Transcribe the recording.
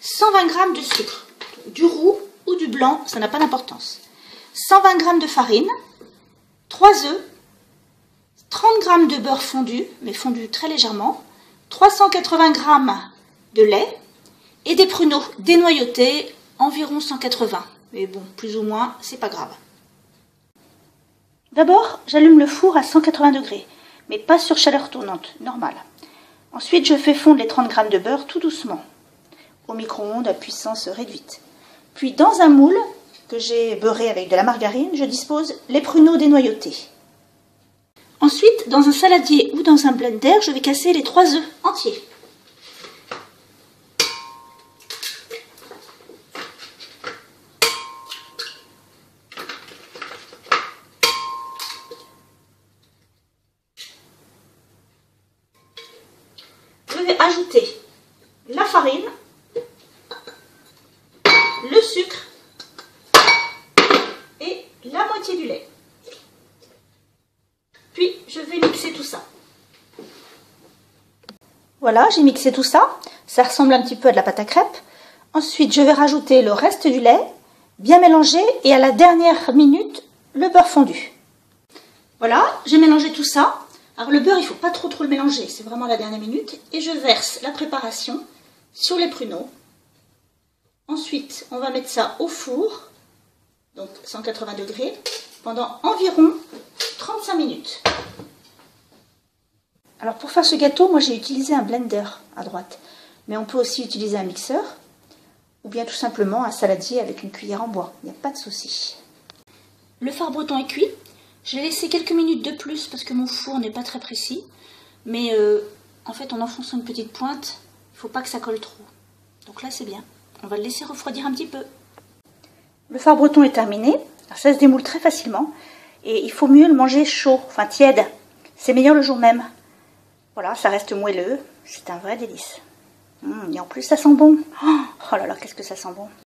120 g de sucre, du roux ou du blanc, ça n'a pas d'importance. 120 g de farine, 3 œufs, 30 g de beurre fondu, mais fondu très légèrement, 380 g de lait et des pruneaux dénoyautés, environ 180. Mais bon, plus ou moins, c'est pas grave. D'abord, j'allume le four à 180 degrés, mais pas sur chaleur tournante, normale. Ensuite, je fais fondre les 30 g de beurre tout doucement, au micro-ondes à puissance réduite. Puis, dans un moule que j'ai beurré avec de la margarine, je dispose les pruneaux dénoyautés. Ensuite, dans un saladier ou dans un blender, je vais casser les 3 œufs entiers. Je vais ajouter la farine, le sucre et la moitié du lait. Puis je vais mixer tout ça. Voilà, j'ai mixé tout ça. Ça ressemble un petit peu à de la pâte à crêpes. Ensuite, je vais rajouter le reste du lait, bien mélangé, et à la dernière minute, le beurre fondu. Voilà, j'ai mélangé tout ça. Alors le beurre, il ne faut pas trop le mélanger, c'est vraiment la dernière minute. Et je verse la préparation sur les pruneaux. Ensuite, on va mettre ça au four, donc 180 degrés, pendant environ 35 minutes. Alors pour faire ce gâteau, moi j'ai utilisé un blender à droite. Mais on peut aussi utiliser un mixeur, ou bien tout simplement un saladier avec une cuillère en bois. Il n'y a pas de souci. Le fard breton est cuit. Je l'ai laissé quelques minutes de plus parce que mon four n'est pas très précis. Mais en fait, en enfonçant une petite pointe, il ne faut pas que ça colle trop. Donc là, c'est bien. On va le laisser refroidir un petit peu. Le fard breton est terminé. Alors, ça se démoule très facilement. Et il faut mieux le manger chaud, enfin tiède. C'est meilleur le jour même. Voilà, ça reste moelleux. C'est un vrai délice. Et en plus, ça sent bon. Oh là là, qu'est-ce que ça sent bon.